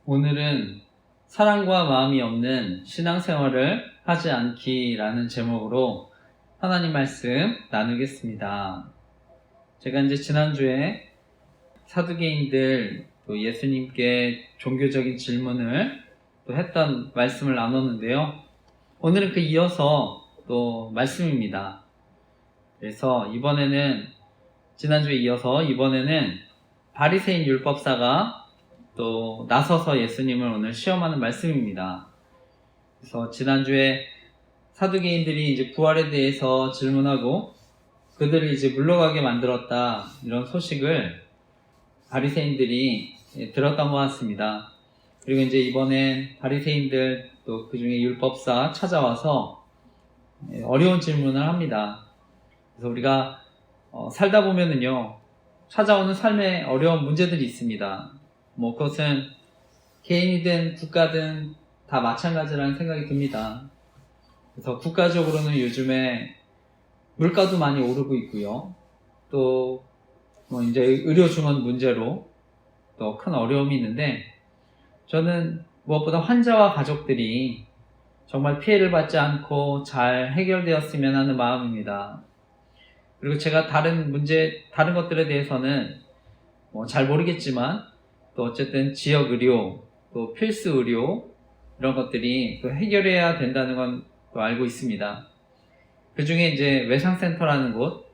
오늘은 사랑과 마음이 없는 신앙생활을 하지 않기라는 제목으로 하나님 말씀 나누겠습니다. 제가 이제 지난주에 사두개인들 또 예수님께 종교적인 질문을 또 했던 말씀을 나눴는데요. 오늘은 그 이어서 또 말씀입니다. 그래서 지난주에 이어서 이번에는 바리새인 율법사가 또 나서서 예수님을 오늘 시험하는 말씀입니다. 그래서 지난주에 사두개인들이 이제 부활에 대해서 질문하고 그들을 이제 물러가게 만들었다, 이런 소식을 바리새인들이 들었던 것 같습니다. 그리고 이제 이번엔 바리새인들 또 그 중에 율법사 찾아와서 어려운 질문을 합니다. 그래서 우리가 살다 보면은요, 찾아오는 삶에 어려운 문제들이 있습니다. 그것은 개인이든 국가든 다 마찬가지라는 생각이 듭니다. 그래서 국가적으로는 요즘에 물가도 많이 오르고 있고요. 또 이제 의료 중원 문제로 또 큰 어려움이 있는데, 저는 무엇보다 환자와 가족들이 정말 피해를 받지 않고 잘 해결되었으면 하는 마음입니다. 그리고 제가 다른 것들에 대해서는 잘 모르겠지만, 또 어쨌든 지역 의료, 또 필수 의료, 이런 것들이 또 해결해야 된다는 건 또 알고 있습니다. 그 중에 이제 외상센터라는 곳,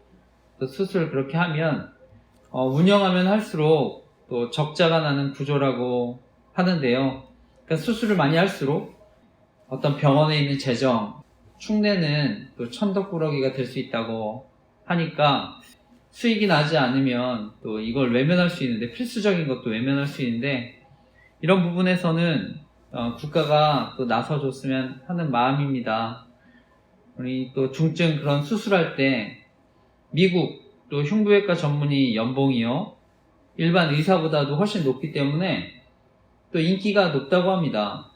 또 수술 그렇게 하면 운영하면 할수록 또 적자가 나는 구조라고 하는데요. 그러니까 수술을 많이 할수록 어떤 병원에 있는 재정, 축내는 또 천덕꾸러기가 될 수 있다고 하니까, 수익이 나지 않으면 또 이걸 외면할 수 있는데, 필수적인 것도 외면할 수 있는데, 이런 부분에서는 국가가 또 나서줬으면 하는 마음입니다. 우리 또 중증 그런 수술할 때 미국 또 흉부외과 전문의 연봉이요, 일반 의사보다도 훨씬 높기 때문에 또 인기가 높다고 합니다.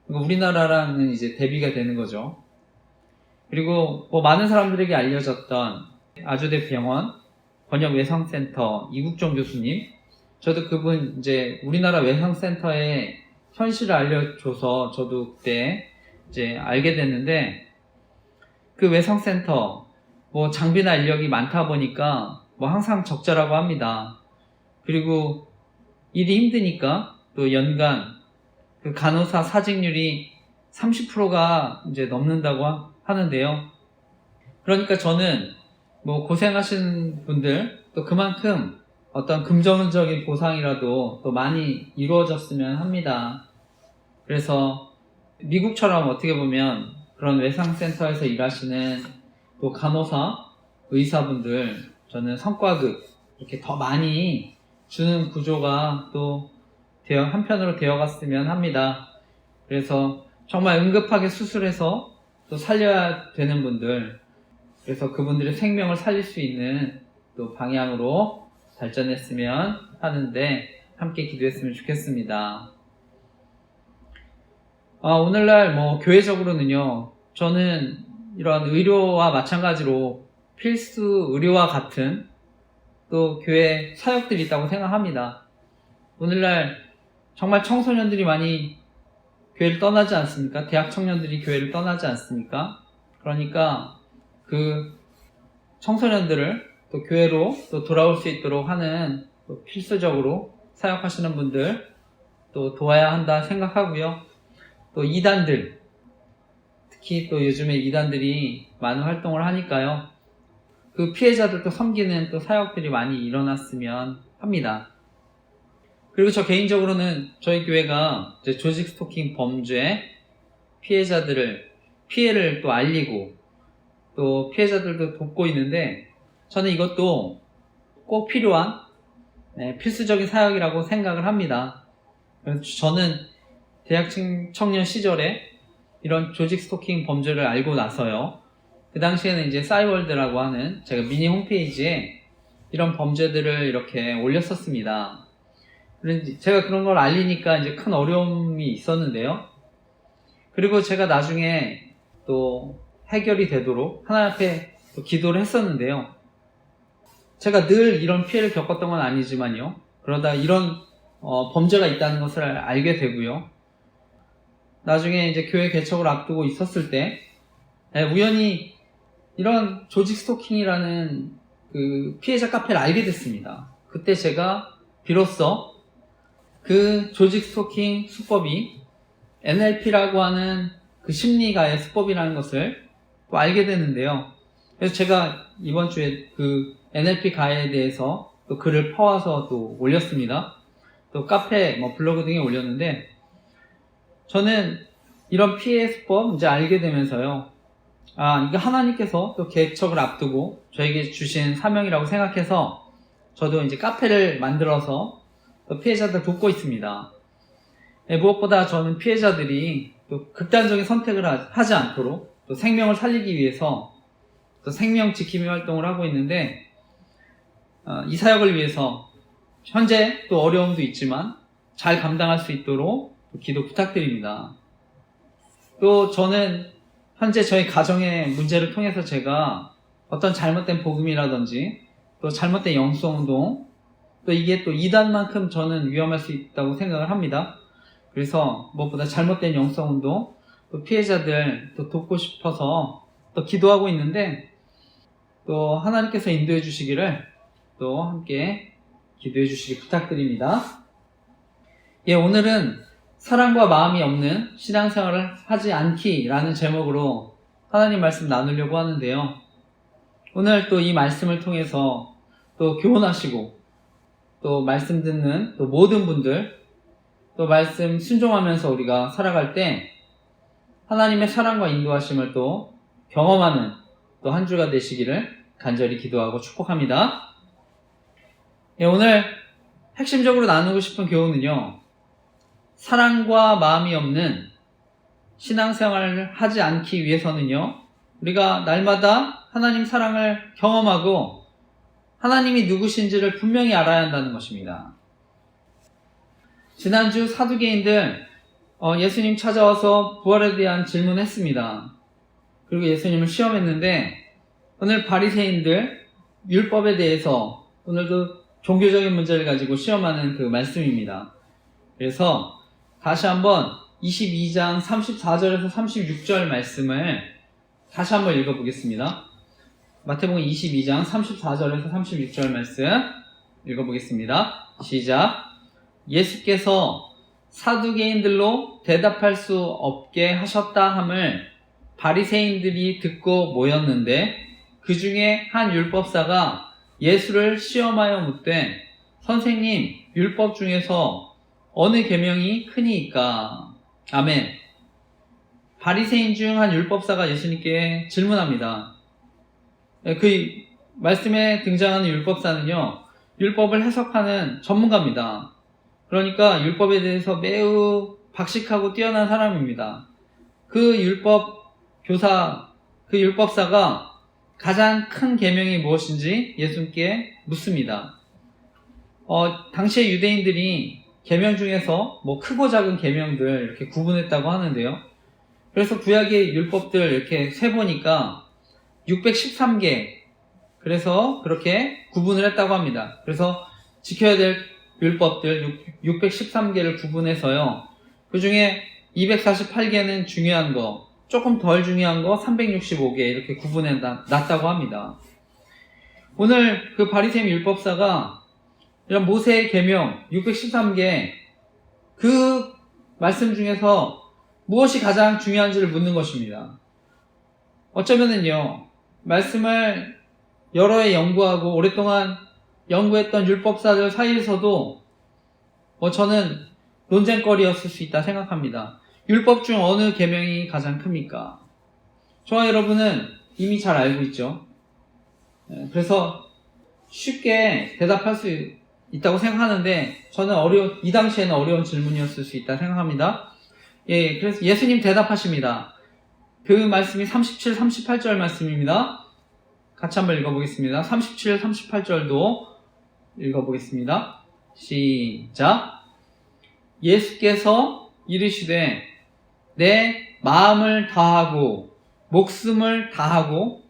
그러니까 우리나라랑은 이제 대비가 되는 거죠. 그리고 많은 사람들에게 알려졌던 아주대 병원 번역외상센터 이국종 교수님, 저도 그분 이제 우리나라 외상센터의 현실을 알려줘서 저도 그때 이제 알게 됐는데, 그 외상센터 장비나 인력이 많다 보니까 항상 적자라고 합니다. 그리고 일이 힘드니까 또 연간 그 간호사 사직률이 30%가 이제 넘는다고 하는데요. 그러니까 저는 고생하신 분들 또 그만큼 어떤 금전적인 보상이라도 또 많이 이루어졌으면 합니다. 그래서 미국처럼 어떻게 보면 그런 외상센터에서 일하시는 또 간호사, 의사분들, 저는 성과급 이렇게 더 많이 주는 구조가 또 한편으로 되어갔으면 합니다. 그래서 정말 응급하게 수술해서 또 살려야 되는 분들, 그래서 그분들의 생명을 살릴 수 있는 또 방향으로 발전했으면 하는데, 함께 기도했으면 좋겠습니다. 오늘날 교회적으로는요, 저는 이런 의료와 마찬가지로 필수 의료와 같은 또 교회 사역들이 있다고 생각합니다. 오늘날 정말 청소년들이 많이 교회를 떠나지 않습니까? 대학 청년들이 교회를 떠나지 않습니까? 그러니까 그 청소년들을 또 교회로 또 돌아올 수 있도록 하는 또 필수적으로 사역하시는 분들 또 도와야 한다 생각하고요. 또 이단들, 특히 또 요즘에 이단들이 많은 활동을 하니까요, 그 피해자들도 섬기는 또 사역들이 많이 일어났으면 합니다. 그리고 저 개인적으로는 저희 교회가 이제 조직 스토킹 범죄 피해를 또 알리고 또 피해자들도 돕고 있는데, 저는 이것도 꼭 필요한 필수적인 사역이라고 생각을 합니다. 그래서 저는 대학 청년 시절에 이런 조직 스토킹 범죄를 알고 나서요, 그 당시에는 이제 싸이월드라고 하는 제가 미니 홈페이지에 이런 범죄들을 이렇게 올렸었습니다. 제가 그런 걸 알리니까 이제 큰 어려움이 있었는데요. 그리고 제가 나중에 또 해결이 되도록 하나님 앞에 또 기도를 했었는데요. 제가 늘 이런 피해를 겪었던 건 아니지만요, 그러다 이런 범죄가 있다는 것을 알게 되고요. 나중에 이제 교회 개척을 앞두고 있었을 때 우연히 이런 조직 스토킹이라는 그 피해자 카페를 알게 됐습니다. 그때 제가 비로소 그 조직 스토킹 수법이 NLP라고 하는 그 심리가의 수법이라는 것을 또 알게 되는데요. 그래서 제가 이번 주에 그 NLP 가에 대해서 또 글을 퍼와서 또 올렸습니다. 또 카페, 블로그 등에 올렸는데, 저는 이런 피해 수법 이제 알게 되면서요. 이게 하나님께서 또 개척을 앞두고 저에게 주신 사명이라고 생각해서 저도 이제 카페를 만들어서 또 피해자들 돕고 있습니다. 무엇보다 저는 피해자들이 또 극단적인 선택을 하지 않도록 또 생명을 살리기 위해서 또 생명 지킴이 활동을 하고 있는데, 이 사역을 위해서 현재 또 어려움도 있지만 잘 감당할 수 있도록 기도 부탁드립니다. 또 저는 현재 저희 가정의 문제를 통해서 제가 어떤 잘못된 복음이라든지 또 잘못된 영성운동, 또 이게 또 이단만큼 저는 위험할 수 있다고 생각을 합니다. 그래서 무엇보다 잘못된 영성운동, 또 피해자들 또 돕고 싶어서 또 기도하고 있는데, 또 하나님께서 인도해 주시기를 또 함께 기도해 주시기 부탁드립니다. 오늘은 사랑과 마음이 없는 신앙생활을 하지 않기라는 제목으로 하나님 말씀 나누려고 하는데요. 오늘 또 이 말씀을 통해서 또 교훈하시고 또 말씀 듣는 또 모든 분들, 또 말씀 순종하면서 우리가 살아갈 때 하나님의 사랑과 인도하심을 또 경험하는 또 한 주가 되시기를 간절히 기도하고 축복합니다. 오늘 핵심적으로 나누고 싶은 교훈은요, 사랑과 마음이 없는 신앙생활을 하지 않기 위해서는요, 우리가 날마다 하나님 사랑을 경험하고 하나님이 누구신지를 분명히 알아야 한다는 것입니다. 지난주 사두개인들 예수님 찾아와서 부활에 대한 질문했습니다. 그리고 예수님을 시험했는데, 오늘 바리새인들 율법에 대해서 오늘도 종교적인 문제를 가지고 시험하는 그 말씀입니다. 그래서 다시 한번 22장 34절에서 36절 말씀을 다시 한번 읽어보겠습니다. 마태복음 22장 34절에서 36절 말씀 읽어보겠습니다. 시작. 예수께서 사두개인들로 대답할 수 없게 하셨다 함을 바리새인들이 듣고 모였는데, 그 중에 한 율법사가 예수를 시험하여 묻되, 선생님, 율법 중에서 어느 계명이 크니이까? 아멘. 바리새인 중 한 율법사가 예수님께 질문합니다. 그 말씀에 등장하는 율법사는요, 율법을 해석하는 전문가입니다. 그러니까 율법에 대해서 매우 박식하고 뛰어난 사람입니다. 그 율법사가 가장 큰 계명이 무엇인지 예수님께 묻습니다. 당시의 유대인들이 계명 중에서 크고 작은 계명들 이렇게 구분했다고 하는데요. 그래서 구약의 율법들 이렇게 세보니까 613개, 그래서 그렇게 구분을 했다고 합니다. 그래서 지켜야 될 율법들 613개를 구분해서요, 그 중에 248개는 중요한 거, 조금 덜 중요한 거 365개 이렇게 구분해 놨다고 합니다. 오늘 그 바리새인 율법사가 이런 모세의 계명 613개 그 말씀 중에서 무엇이 가장 중요한지를 묻는 것입니다. 어쩌면은요, 말씀을 여러 해 연구하고 오랫동안 연구했던 율법사들 사이에서도 저는 논쟁거리였을 수 있다 생각합니다. 율법 중 어느 계명이 가장 큽니까? 저와 여러분은 이미 잘 알고 있죠. 그래서 쉽게 대답할 수 있다고 생각하는데, 저는 이 당시에는 어려운 질문이었을 수 있다 생각합니다. 그래서 예수님 대답하십니다. 그 말씀이 37, 38절 말씀입니다. 같이 한번 읽어보겠습니다. 37, 38절도 읽어보겠습니다. 시작. 예수께서 이르시되 내 마음을 다하고 목숨을 다하고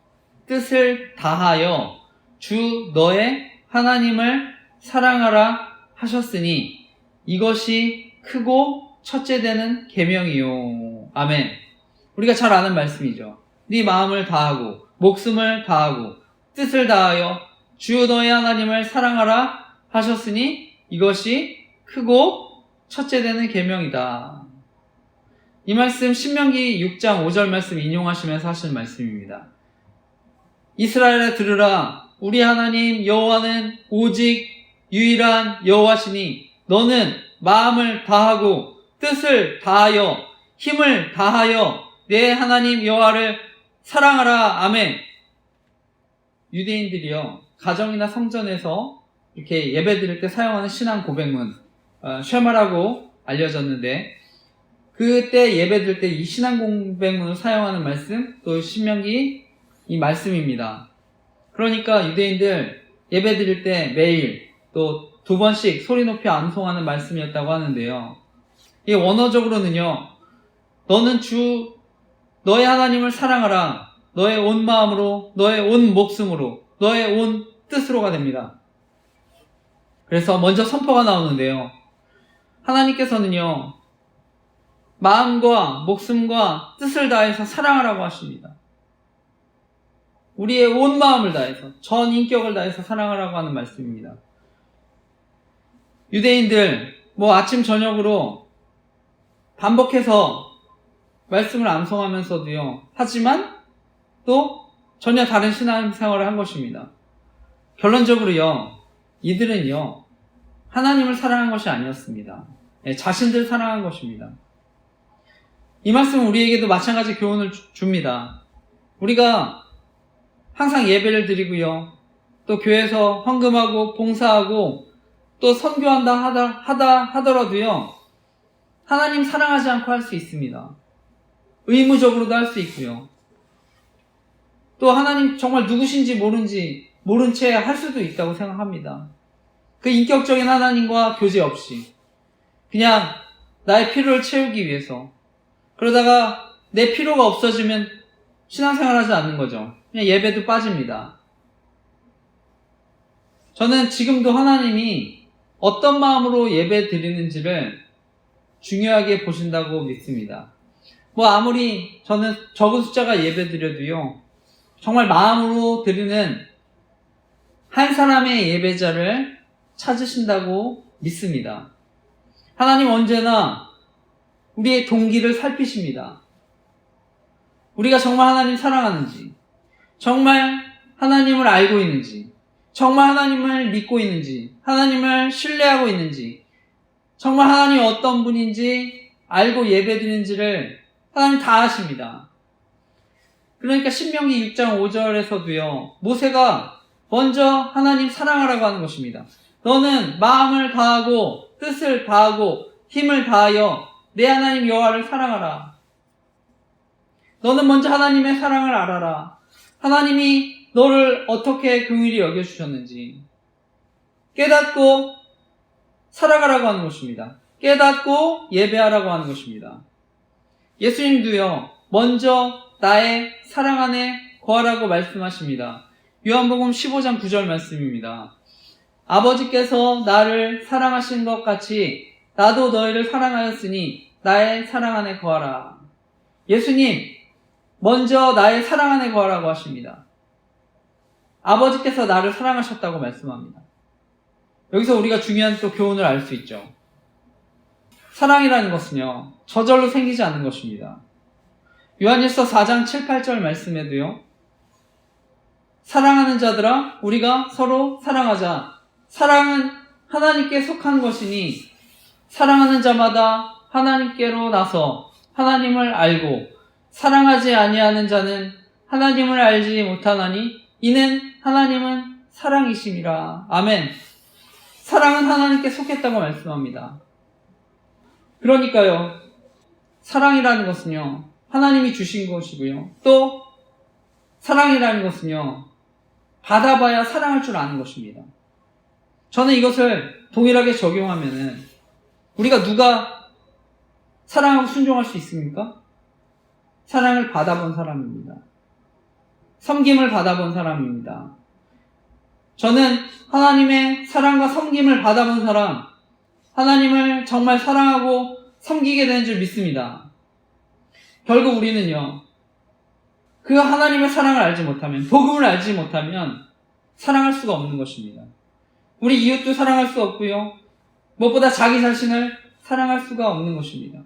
뜻을 다하여 주 너의 하나님을 사랑하라 하셨으니 이것이 크고 첫째 되는 계명이요. 아멘. 우리가 잘 아는 말씀이죠. 네 마음을 다하고 목숨을 다하고 뜻을 다하여 주 너의 하나님을 사랑하라 하셨으니 이것이 크고 첫째 되는 계명이다. 이 말씀 신명기 6장 5절 말씀 인용하시면서 하신 말씀입니다. 이스라엘아 들으라. 우리 하나님 여호와는 오직 유일한 여호와시니 너는 마음을 다하고 뜻을 다하여 힘을 다하여 내 하나님 여호와를 사랑하라. 아멘. 유대인들이요, 가정이나 성전에서 이렇게 예배 드릴 때 사용하는 신앙 고백문, 쉐마라고 알려졌는데, 그때 예배 드릴 때 이 신앙 고백문을 사용하는 말씀, 또 신명기 이 말씀입니다. 그러니까 유대인들 예배 드릴 때 매일 또 2번씩 소리 높이 암송하는 말씀이었다고 하는데요. 이 원어적으로는요, 너는 주 너의 하나님을 사랑하라. 너의 온 마음으로, 너의 온 목숨으로, 너의 온 뜻으로가 됩니다. 그래서 먼저 선포가 나오는데요. 하나님께서는요, 마음과 목숨과 뜻을 다해서 사랑하라고 하십니다. 우리의 온 마음을 다해서, 전 인격을 다해서 사랑하라고 하는 말씀입니다. 유대인들, 아침 저녁으로 반복해서 말씀을 암송하면서도요, 하지만 또 전혀 다른 신앙생활을 한 것입니다. 결론적으로요, 이들은요, 하나님을 사랑한 것이 아니었습니다. 자신들 사랑한 것입니다. 이 말씀은 우리에게도 마찬가지 교훈을 줍니다. 우리가 항상 예배를 드리고요, 또 교회에서 헌금하고 봉사하고 또 선교한다 하더라도요, 하나님 사랑하지 않고 할 수 있습니다. 의무적으로도 할 수 있고요. 또 하나님 정말 누구신지 모른 채 할 수도 있다고 생각합니다. 그 인격적인 하나님과 교제 없이 그냥 나의 필요를 채우기 위해서, 그러다가 내 필요가 없어지면 신앙생활하지 않는 거죠. 그냥 예배도 빠집니다. 저는 지금도 하나님이 어떤 마음으로 예배 드리는지를 중요하게 보신다고 믿습니다. 아무리 저는 적은 숫자가 예배 드려도요, 정말 마음으로 드리는 한 사람의 예배자를 찾으신다고 믿습니다. 하나님 언제나 우리의 동기를 살피십니다. 우리가 정말 하나님 사랑하는지, 정말 하나님을 알고 있는지, 정말 하나님을 믿고 있는지, 하나님을 신뢰하고 있는지, 정말 하나님이 어떤 분인지 알고 예배드리는지를 하나님 다 아십니다. 그러니까 신명기 6장 5절에서도요, 모세가 먼저 하나님 사랑하라고 하는 것입니다. 너는 마음을 다하고 뜻을 다하고 힘을 다하여 내 하나님 여호와를 사랑하라. 너는 먼저 하나님의 사랑을 알아라. 하나님이 너를 어떻게 긍휼히 여겨주셨는지 깨닫고 살아가라고 하는 것입니다. 깨닫고 예배하라고 하는 것입니다. 예수님도요, 먼저 나의 사랑 안에 거하라고 말씀하십니다. 요한복음 15장 9절 말씀입니다. 아버지께서 나를 사랑하신 것 같이 나도 너희를 사랑하였으니 나의 사랑 안에 거하라. 예수님, 먼저 나의 사랑 안에 거하라고 하십니다. 아버지께서 나를 사랑하셨다고 말씀합니다. 여기서 우리가 중요한 또 교훈을 알 수 있죠. 사랑이라는 것은요, 저절로 생기지 않는 것입니다. 요한일서 4장 7, 8절 말씀에도요, 사랑하는 자들아 우리가 서로 사랑하자. 사랑은 하나님께 속한 것이니 사랑하는 자마다 하나님께로 나서 하나님을 알고 사랑하지 아니하는 자는 하나님을 알지 못하나니 이는 하나님은 사랑이심이라. 아멘. 사랑은 하나님께 속했다고 말씀합니다. 그러니까요, 사랑이라는 것은요, 하나님이 주신 것이고요, 또 사랑이라는 것은요, 받아봐야 사랑할 줄 아는 것입니다. 저는 이것을 동일하게 적용하면은 우리가 누가 사랑하고 순종할 수 있습니까? 사랑을 받아본 사람입니다. 섬김을 받아본 사람입니다. 저는 하나님의 사랑과 섬김을 받아본 사람, 하나님을 정말 사랑하고 섬기게 되는 줄 믿습니다. 결국 우리는요, 그 하나님의 사랑을 알지 못하면, 복음을 알지 못하면 사랑할 수가 없는 것입니다. 우리 이웃도 사랑할 수 없고요, 무엇보다 자기 자신을 사랑할 수가 없는 것입니다.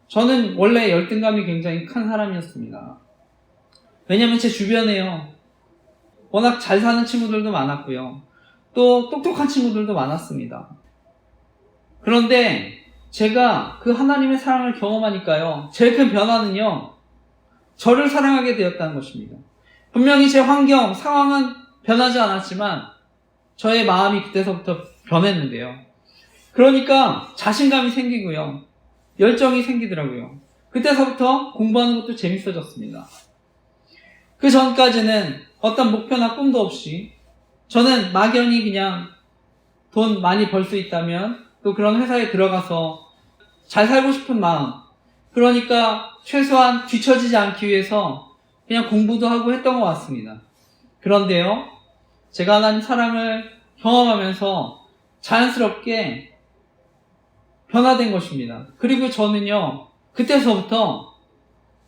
저는 원래 열등감이 굉장히 큰 사람이었습니다. 왜냐하면 제 주변에요, 워낙 잘 사는 친구들도 많았고요, 또 똑똑한 친구들도 많았습니다. 그런데 제가 그 하나님의 사랑을 경험하니까요, 제일 큰 변화는요, 저를 사랑하게 되었다는 것입니다. 분명히 제 환경, 상황은 변하지 않았지만 저의 마음이 그때서부터 변했는데요. 그러니까 자신감이 생기고요, 열정이 생기더라고요. 그때서부터 공부하는 것도 재밌어졌습니다. 그 전까지는 어떤 목표나 꿈도 없이 저는 막연히 그냥 돈 많이 벌 수 있다면 또 그런 회사에 들어가서 잘 살고 싶은 마음, 그러니까 최소한 뒤처지지 않기 위해서 그냥 공부도 하고 했던 것 같습니다. 그런데요, 제가 하나님 사랑을 경험하면서 자연스럽게 변화된 것입니다. 그리고 저는요, 그때서부터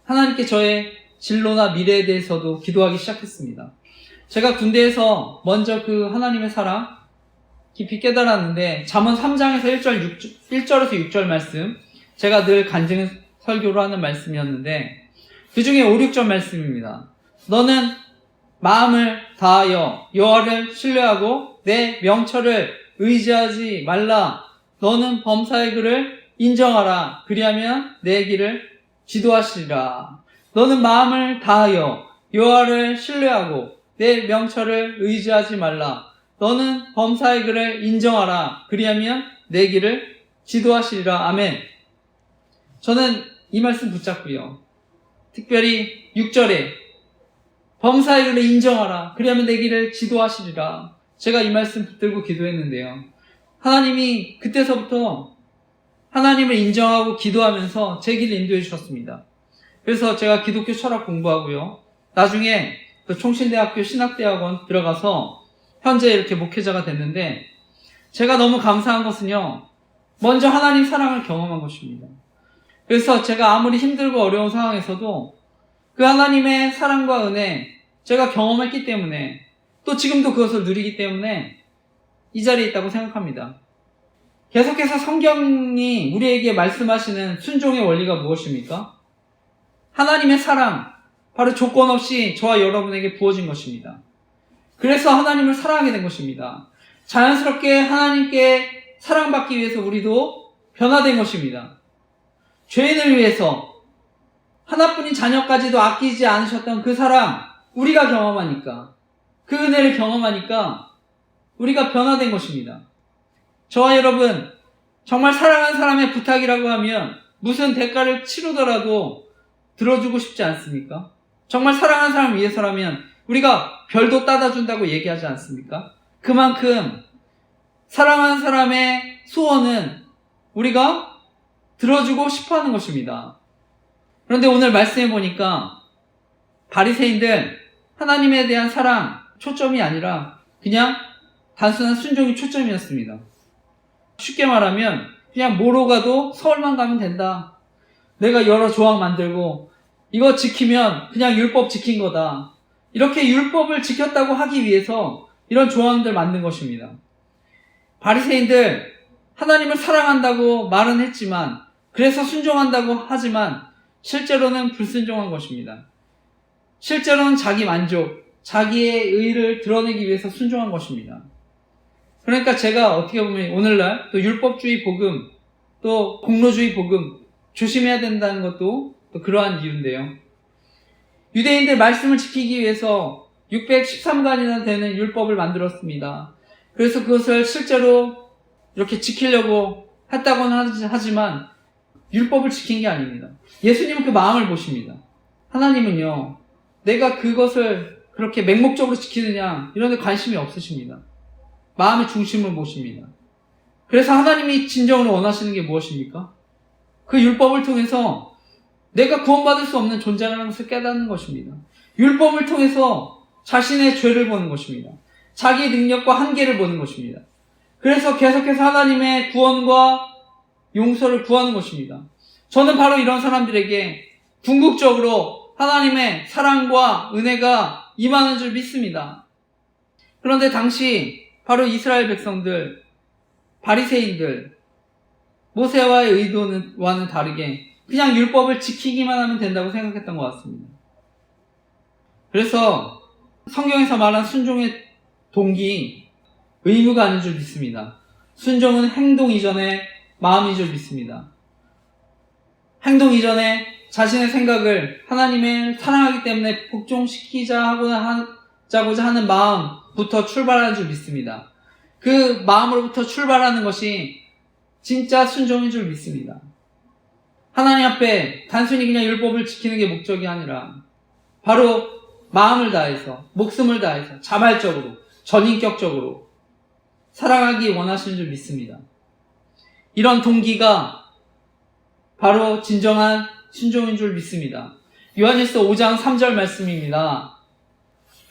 하나님께 저의 진로나 미래에 대해서도 기도하기 시작했습니다. 제가 군대에서 먼저 그 하나님의 사랑 깊이 깨달았는데, 잠언 3장에서 1절에서 6절 말씀, 제가 늘 간증 설교로 하는 말씀이었는데 그 중에 5, 6절 말씀입니다. 너는 마음을 다하여 여호와를 신뢰하고 내 명철을 의지하지 말라. 너는 범사의 글을 인정하라. 그리하면 내 길을 지도하시리라. 너는 마음을 다하여 여호와를 신뢰하고 내 명철을 의지하지 말라. 너는 범사의 글을 인정하라. 그리하면 내 길을 지도하시리라. 아멘. 저는 이 말씀 붙잡고요, 특별히 6절에 범사의 글을 인정하라. 그리하면 내 길을 지도하시리라. 제가 이 말씀 붙들고 기도했는데요, 하나님이 그때서부터 하나님을 인정하고 기도하면서 제 길을 인도해 주셨습니다. 그래서 제가 기독교 철학 공부하고요, 나중에 또 총신대학교 신학대학원 들어가서 현재 이렇게 목회자가 됐는데, 제가 너무 감사한 것은요, 먼저 하나님 사랑을 경험한 것입니다. 그래서 제가 아무리 힘들고 어려운 상황에서도 그 하나님의 사랑과 은혜, 제가 경험했기 때문에, 또 지금도 그것을 누리기 때문에 이 자리에 있다고 생각합니다. 계속해서 성경이 우리에게 말씀하시는 순종의 원리가 무엇입니까? 하나님의 사랑, 바로 조건 없이 저와 여러분에게 부어진 것입니다. 그래서 하나님을 사랑하게 된 것입니다. 자연스럽게 하나님께 사랑받기 위해서 우리도 변화된 것입니다. 죄인을 위해서 하나뿐인 자녀까지도 아끼지 않으셨던 그 사랑, 우리가 경험하니까, 그 은혜를 경험하니까 우리가 변화된 것입니다. 저와 여러분, 정말 사랑하는 사람의 부탁이라고 하면 무슨 대가를 치르더라도 들어주고 싶지 않습니까? 정말 사랑하는 사람을 위해서라면 우리가 별도 따다 준다고 얘기하지 않습니까? 그만큼 사랑하는 사람의 소원은 우리가 들어주고 싶어하는 것입니다. 그런데 오늘 말씀해 보니까 바리새인들, 하나님에 대한 사랑 초점이 아니라 그냥 단순한 순종이 초점이었습니다. 쉽게 말하면 그냥 뭐로 가도 서울만 가면 된다. 내가 여러 조항 만들고 이거 지키면 그냥 율법 지킨 거다. 이렇게 율법을 지켰다고 하기 위해서 이런 조항들 만든 것입니다. 바리새인들, 하나님을 사랑한다고 말은 했지만, 그래서 순종한다고 하지만 실제로는 불순종한 것입니다. 실제로는 자기 만족, 자기의 의를 드러내기 위해서 순종한 것입니다. 그러니까 제가 어떻게 보면 오늘날 또 율법주의 복음, 또 공로주의 복음 조심해야 된다는 것도 또 그러한 이유인데요. 유대인들 말씀을 지키기 위해서 613간이나 되는 율법을 만들었습니다. 그래서 그것을 실제로 이렇게 지키려고 했다고는 하지만 율법을 지킨 게 아닙니다. 예수님은 그 마음을 보십니다. 하나님은요, 내가 그것을 그렇게 맹목적으로 지키느냐 이런 데 관심이 없으십니다. 마음의 중심을 보십니다. 그래서 하나님이 진정으로 원하시는 게 무엇입니까? 그 율법을 통해서 내가 구원받을 수 없는 존재라는 것을 깨닫는 것입니다. 율법을 통해서 자신의 죄를 보는 것입니다. 자기의 능력과 한계를 보는 것입니다. 그래서 계속해서 하나님의 구원과 용서를 구하는 것입니다. 저는 바로 이런 사람들에게 궁극적으로 하나님의 사랑과 은혜가 임하는 줄 믿습니다. 그런데 당시 바로 이스라엘 백성들, 바리새인들, 모세와의 의도와는 다르게 그냥 율법을 지키기만 하면 된다고 생각했던 것 같습니다. 그래서 성경에서 말한 순종의 동기, 의무가 아닌 줄 믿습니다. 순종은 행동 이전에 마음인 줄 믿습니다. 행동 이전에 자신의 생각을 하나님을 사랑하기 때문에 복종시키자고자 하는 마음부터 출발하는 줄 믿습니다. 그 마음으로부터 출발하는 것이 진짜 순종인 줄 믿습니다. 하나님 앞에 단순히 그냥 율법을 지키는 게 목적이 아니라 바로 마음을 다해서, 목숨을 다해서, 자발적으로, 전인격적으로 사랑하기 원하시는 줄 믿습니다. 이런 동기가 바로 진정한 순종인 줄 믿습니다. 요한일서 5장 3절 말씀입니다.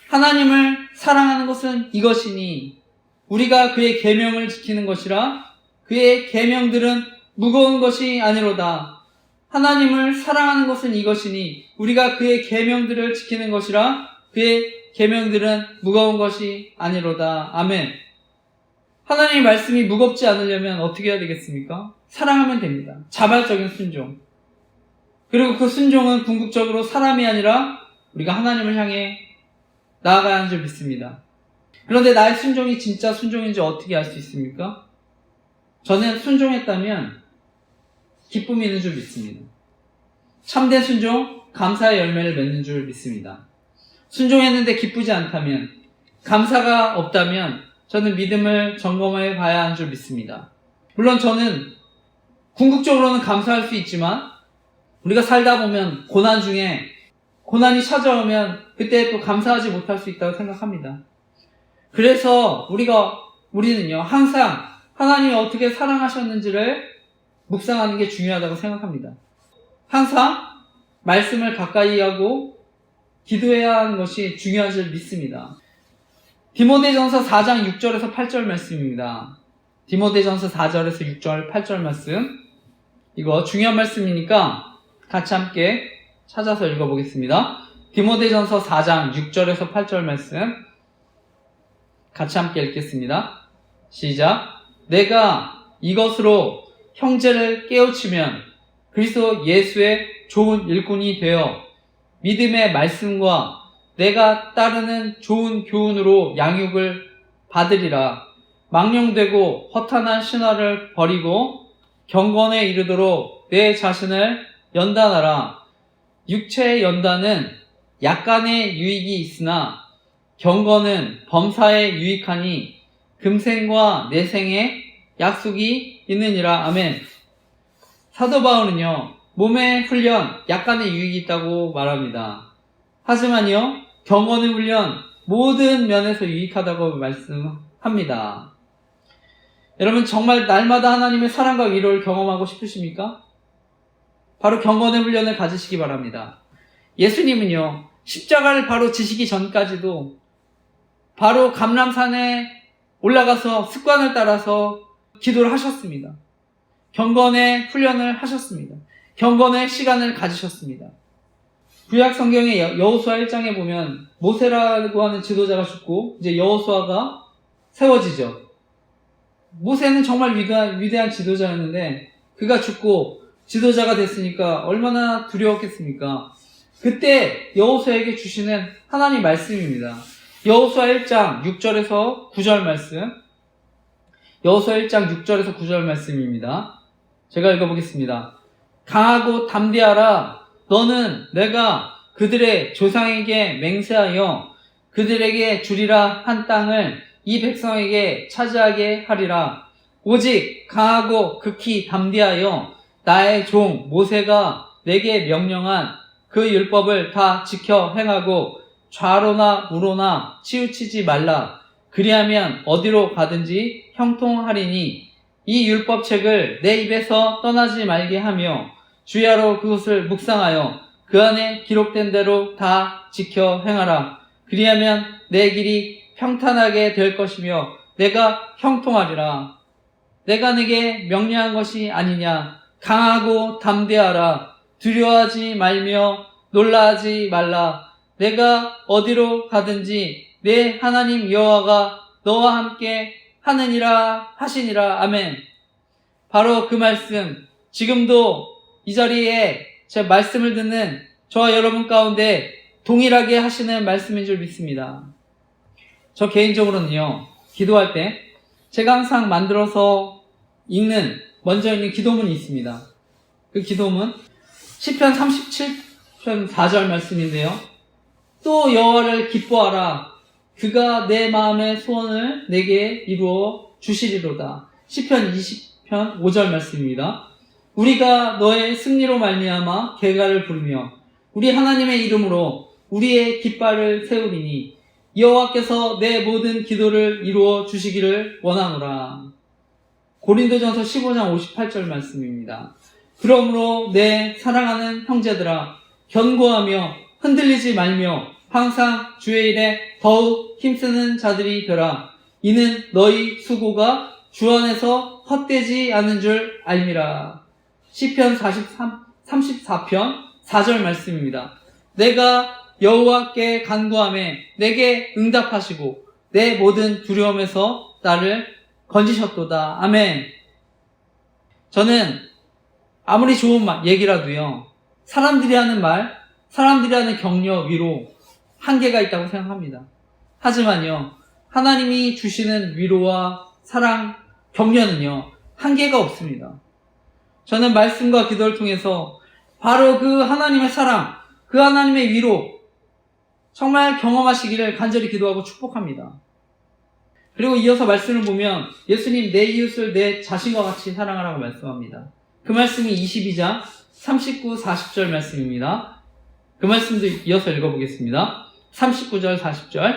하나님을 사랑하는 것은 이것이니 우리가 그의 계명을 지키는 것이라 그의 계명들은 무거운 것이 아니로다. 하나님을 사랑하는 것은 이것이니 우리가 그의 계명들을 지키는 것이라 그의 계명들은 무거운 것이 아니로다. 아멘. 하나님의 말씀이 무겁지 않으려면 어떻게 해야 되겠습니까? 사랑하면 됩니다. 자발적인 순종. 그리고 그 순종은 궁극적으로 사람이 아니라 우리가 하나님을 향해 나아가야 하는 줄 믿습니다. 그런데 나의 순종이 진짜 순종인지 어떻게 알 수 있습니까? 저는 순종했다면 기쁨이 있는 줄 믿습니다. 참된 순종, 감사의 열매를 맺는 줄 믿습니다. 순종했는데 기쁘지 않다면, 감사가 없다면 저는 믿음을 점검해 봐야 하는 줄 믿습니다. 물론 저는 궁극적으로는 감사할 수 있지만 우리가 살다 보면 고난 중에 고난이 찾아오면 그때 또 감사하지 못할 수 있다고 생각합니다. 그래서 우리는요 항상 하나님이 어떻게 사랑하셨는지를 묵상하는 게 중요하다고 생각합니다. 항상 말씀을 가까이 하고 기도해야 하는 것이 중요한 줄 믿습니다. 디모데전서 4장 6절에서 8절 말씀입니다. 디모데전서 4절에서 6절, 8절 말씀. 이거 중요한 말씀이니까 같이 함께 찾아서 읽어보겠습니다. 디모데전서 4장 6절에서 8절 말씀 같이 함께 읽겠습니다. 시작. 내가 이것으로 형제를 깨우치면 그리스도 예수의 좋은 일꾼이 되어 믿음의 말씀과 내가 따르는 좋은 교훈으로 양육을 받으리라. 망령되고 허탄한 신화를 버리고 경건에 이르도록 내 자신을 연단하라. 육체의 연단은 약간의 유익이 있으나 경건은 범사에 유익하니 금생과 내생에 약속이 있느니라. 아멘. 사도 바울은요 몸의 훈련 약간의 유익이 있다고 말합니다. 하지만요 경건의 훈련 모든 면에서 유익하다고 말씀합니다. 여러분 정말 날마다 하나님의 사랑과 위로를 경험하고 싶으십니까? 바로 경건의 훈련을 가지시기 바랍니다. 예수님은요 십자가를 바로 지시기 전까지도 바로 감람산에 올라가서 습관을 따라서 기도를 하셨습니다. 경건의 훈련을 하셨습니다. 경건의 시간을 가지셨습니다. 구약 성경의 여호수아 1장에 보면 모세라고 하는 지도자가 죽고 이제 여호수아가 세워지죠. 모세는 정말 위대한 지도자였는데 그가 죽고 지도자가 됐으니까 얼마나 두려웠겠습니까? 그때 여호수아에게 주시는 하나님 말씀입니다. 여호수아 1장 6절에서 9절 말씀. 여호수아 1장 6절에서 9절 말씀입니다. 제가 읽어보겠습니다. 강하고 담대하라. 너는 내가 그들의 조상에게 맹세하여 그들에게 주리라 한 땅을 이 백성에게 차지하게 하리라. 오직 강하고 극히 담대하여 나의 종 모세가 내게 명령한 그 율법을 다 지켜 행하고 좌로나 우로나 치우치지 말라. 그리하면 어디로 가든지 형통하리니 이 율법책을 내 입에서 떠나지 말게 하며 주야로 그것을 묵상하여 그 안에 기록된 대로 다 지켜 행하라. 그리하면 내 길이 평탄하게 될 것이며 내가 형통하리라. 내가 내게 명령한 것이 아니냐. 강하고 담대하라. 두려워하지 말며 놀라지 말라. 내가 어디로 가든지 내 하나님 여호와가 너와 함께 하느니라 하시니라. 아멘. 바로 그 말씀, 지금도 이 자리에 제 말씀을 듣는 저와 여러분 가운데 동일하게 하시는 말씀인 줄 믿습니다. 저 개인적으로는요, 기도할 때 제가 항상 만들어서 먼저 읽는 기도문이 있습니다. 그 기도문 시편 37편 4절 말씀인데요. 또 여호와를 기뻐하라. 그가 내 마음의 소원을 내게 이루어 주시리로다. 시편 20편 5절 말씀입니다. 우리가 너의 승리로 말미암아 개가를 부르며 우리 하나님의 이름으로 우리의 깃발을 세우리니 여호와께서 내 모든 기도를 이루어 주시기를 원하노라. 고린도전서 15장 58절 말씀입니다. 그러므로 내 사랑하는 형제들아, 견고하며 흔들리지 말며 항상 주의 일에 더욱 힘쓰는 자들이 되라. 이는 너희 수고가 주 안에서 헛되지 않은 줄 알미라. 시편 34편 4절 말씀입니다. 내가 여호와께 간구하매 내게 응답하시고 내 모든 두려움에서 나를 건지셨도다. 아멘. 저는 아무리 좋은 얘기라도요, 사람들이 하는 말, 사람들이 하는 격려, 위로 한계가 있다고 생각합니다. 하지만요, 하나님이 주시는 위로와 사랑, 격려는요, 한계가 없습니다. 저는 말씀과 기도를 통해서 바로 그 하나님의 사랑, 그 하나님의 위로 정말 경험하시기를 간절히 기도하고 축복합니다. 그리고 이어서 말씀을 보면 예수님 내 이웃을 내 자신과 같이 사랑하라고 말씀합니다. 그 말씀이 22장 39, 40절 말씀입니다. 그 말씀도 이어서 읽어보겠습니다. 39절, 40절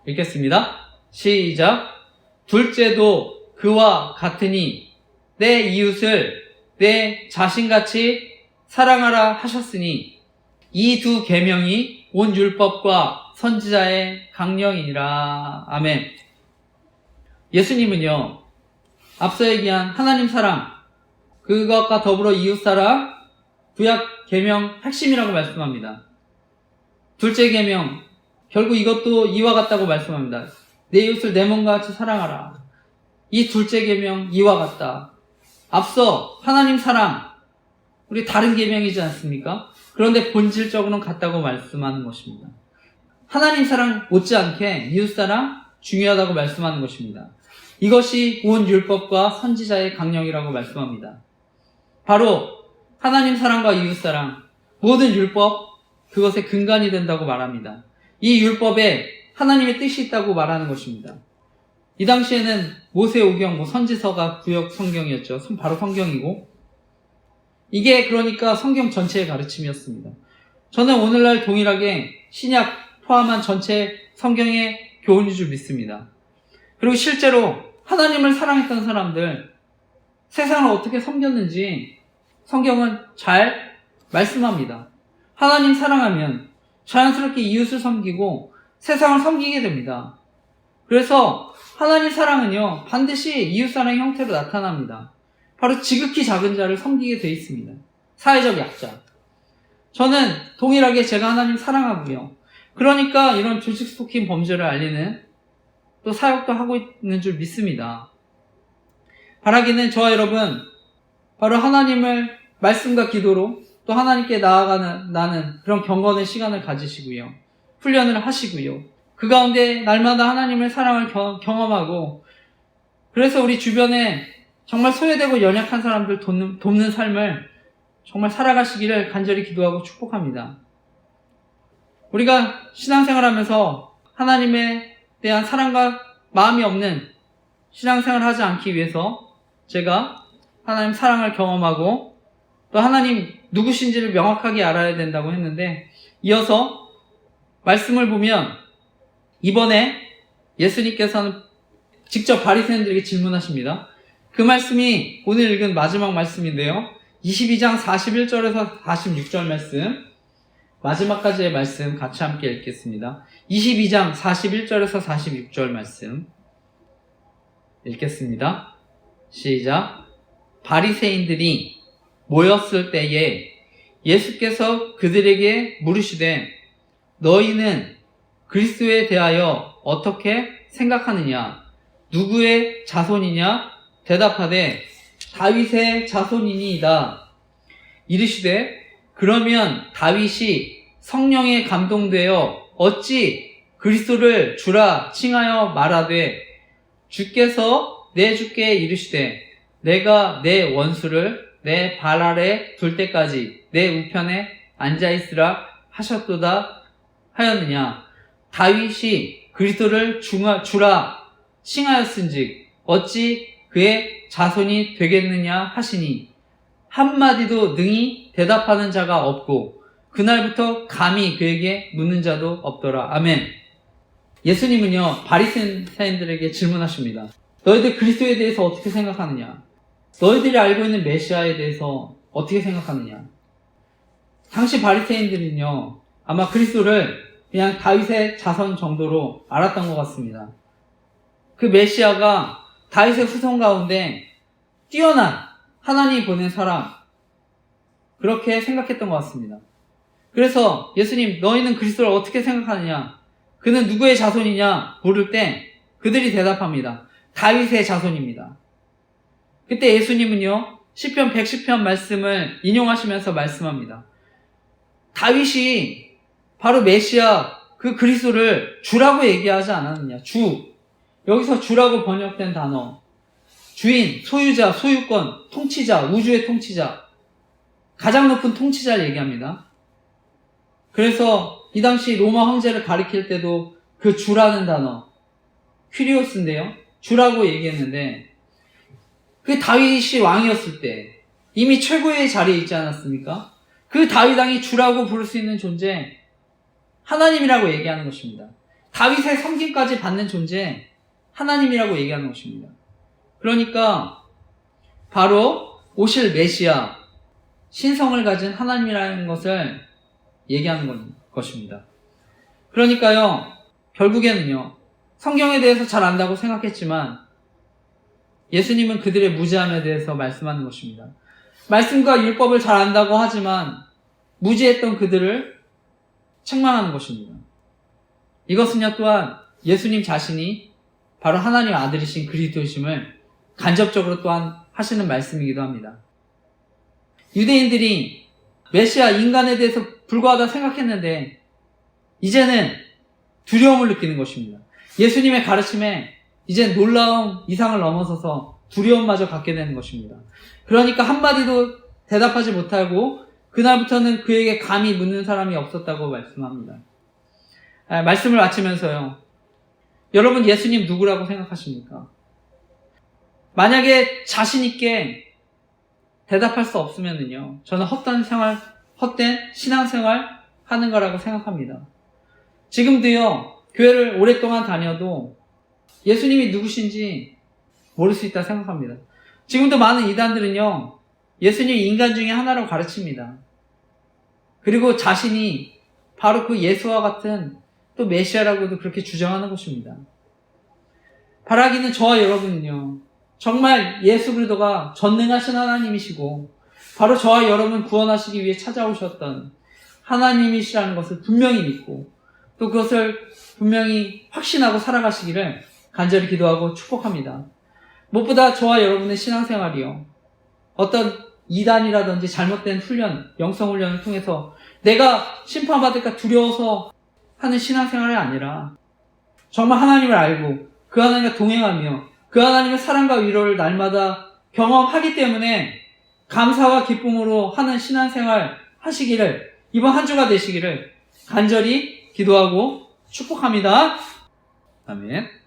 읽겠습니다. 시작. 둘째도 그와 같으니 내 이웃을 내 자신같이 사랑하라 하셨으니 이 두 계명이 온 율법과 선지자의 강령이니라. 아멘. 예수님은요, 앞서 얘기한 하나님 사랑, 그것과 더불어 이웃 사랑, 구약 계명 핵심이라고 말씀합니다. 둘째 계명, 결국 이것도 이와 같다고 말씀합니다. 내 이웃을 내 몸과 같이 사랑하라. 이 둘째 계명 이와 같다. 앞서 하나님 사랑, 우리 다른 계명이지 않습니까? 그런데 본질적으로는 같다고 말씀하는 것입니다. 하나님 사랑 못지않게 이웃 사랑 중요하다고 말씀하는 것입니다. 이것이 온 율법과 선지자의 강령이라고 말씀합니다. 바로 하나님 사랑과 이웃 사랑, 모든 율법, 그것의 근간이 된다고 말합니다. 이 율법에 하나님의 뜻이 있다고 말하는 것입니다. 이 당시에는 모세오경, 선지서가 구역 성경이었죠. 바로 성경이고, 이게 그러니까 성경 전체의 가르침이었습니다. 저는 오늘날 동일하게 신약 포함한 전체 성경의 교훈인 줄 믿습니다. 그리고 실제로 하나님을 사랑했던 사람들, 세상을 어떻게 섬겼는지 성경은 잘 말씀합니다. 하나님 사랑하면 자연스럽게 이웃을 섬기고 세상을 섬기게 됩니다. 그래서 하나님 사랑은요, 반드시 이웃 사랑의 형태로 나타납니다. 바로 지극히 작은 자를 섬기게 되어 있습니다. 사회적 약자. 저는 동일하게 제가 하나님 사랑하고요. 그러니까 이런 조직 스토킹 범죄를 알리는 또 사역도 하고 있는 줄 믿습니다. 바라기는 저와 여러분, 바로 하나님을 말씀과 기도로 또 하나님께 나아가는 그런 경건의 시간을 가지시고요. 훈련을 하시고요. 그 가운데 날마다 하나님의 사랑을 경험하고, 그래서 우리 주변에 정말 소외되고 연약한 사람들 돕는 삶을 정말 살아가시기를 간절히 기도하고 축복합니다. 우리가 신앙생활하면서 하나님에 대한 사랑과 마음이 없는 신앙생활을 하지 않기 위해서 제가 하나님 사랑을 경험하고 또 하나님 누구신지를 명확하게 알아야 된다고 했는데, 이어서 말씀을 보면 이번에 예수님께서는 직접 바리새인들에게 질문하십니다. 그 말씀이 오늘 읽은 마지막 말씀인데요. 22장 41절에서 46절 말씀, 마지막까지의 말씀 같이 함께 읽겠습니다. 22장 41절에서 46절 말씀. 읽겠습니다. 시작. 바리새인들이 모였을 때에 예수께서 그들에게 물으시되 너희는 그리스도에 대하여 어떻게 생각하느냐? 누구의 자손이냐? 대답하되 다윗의 자손이니이다. 이르시되 그러면 다윗이 성령에 감동되어 어찌 그리스도를 주라 칭하여 말하되 주께서 내 주께 이르시되 내가 내 원수를 내 발 아래 둘 때까지 내 우편에 앉아있으라 하셨도다 하였느냐. 다윗이 그리스도를 주라 칭하였은즉 어찌 그의 자손이 되겠느냐 하시니 한마디도 능히 대답하는 자가 없고 그날부터 감히 그에게 묻는 자도 없더라. 아멘. 예수님은요 바리새인들에게 질문하십니다. 너희들 그리스도에 대해서 어떻게 생각하느냐? 너희들이 알고 있는 메시아에 대해서 어떻게 생각하느냐? 당시 바리새인들은요 아마 그리스도를 그냥 다윗의 자손 정도로 알았던 것 같습니다. 그 메시아가 다윗의 후손 가운데 뛰어난 하나님이 보낸 사람, 그렇게 생각했던 것 같습니다. 그래서 예수님 너희는 그리스도를 어떻게 생각하느냐? 그는 누구의 자손이냐? 물을 때 그들이 대답합니다. 다윗의 자손입니다. 그때 예수님은요 시편 110편 말씀을 인용하시면서 말씀합니다. 다윗이 바로 메시아 그 그리스도를 주라고 얘기하지 않았느냐. 주, 여기서 주라고 번역된 단어, 주인, 소유자, 소유권, 통치자, 우주의 통치자, 가장 높은 통치자를 얘기합니다. 그래서 이 당시 로마 황제를 가리킬 때도 그 주라는 단어, 퀴리오스인데요, 주라고 얘기했는데 그 다윗이 왕이었을 때 이미 최고의 자리에 있지 않았습니까? 그 다윗 왕이 주라고 부를 수 있는 존재, 하나님이라고 얘기하는 것입니다. 다윗의 섬김까지 받는 존재, 하나님이라고 얘기하는 것입니다. 그러니까 바로 오실 메시아, 신성을 가진 하나님이라는 것을 얘기하는 것입니다. 그러니까요, 결국에는요, 성경에 대해서 잘 안다고 생각했지만 예수님은 그들의 무지함에 대해서 말씀하는 것입니다. 말씀과 율법을 잘 안다고 하지만 무지했던 그들을 책망하는 것입니다. 이것은요 또한 예수님 자신이 바로 하나님의 아들이신 그리스도이심을 간접적으로 또한 하시는 말씀이기도 합니다. 유대인들이 메시아 인간에 대해서 불과하다 생각했는데 이제는 두려움을 느끼는 것입니다. 예수님의 가르침에 이제 놀라움 이상을 넘어서서 두려움마저 갖게 되는 것입니다. 그러니까 한마디도 대답하지 못하고 그날부터는 그에게 감히 묻는 사람이 없었다고 말씀합니다. 말씀을 마치면서요, 여러분 예수님 누구라고 생각하십니까? 만약에 자신 있게 대답할 수 없으면요, 저는 헛된 신앙생활 하는 거라고 생각합니다. 지금도요, 교회를 오랫동안 다녀도 예수님이 누구신지 모를 수 있다 생각합니다. 지금도 많은 이단들은요, 예수님 인간 중에 하나라고 가르칩니다. 그리고 자신이 바로 그 예수와 같은 또 메시아라고도 그렇게 주장하는 것입니다. 바라기는 저와 여러분은요, 정말 예수 그리스도가 전능하신 하나님이시고 바로 저와 여러분 구원하시기 위해 찾아오셨던 하나님이시라는 것을 분명히 믿고 또 그것을 분명히 확신하고 살아가시기를 간절히 기도하고 축복합니다. 무엇보다 저와 여러분의 신앙생활이요, 어떤 이단이라든지 잘못된 훈련, 영성훈련을 통해서 내가 심판받을까 두려워서 하는 신앙생활이 아니라 정말 하나님을 알고 그 하나님과 동행하며 그 하나님의 사랑과 위로를 날마다 경험하기 때문에 감사와 기쁨으로 하는 신앙생활 하시기를, 이번 한 주가 되시기를 간절히 기도하고 축복합니다. 아멘.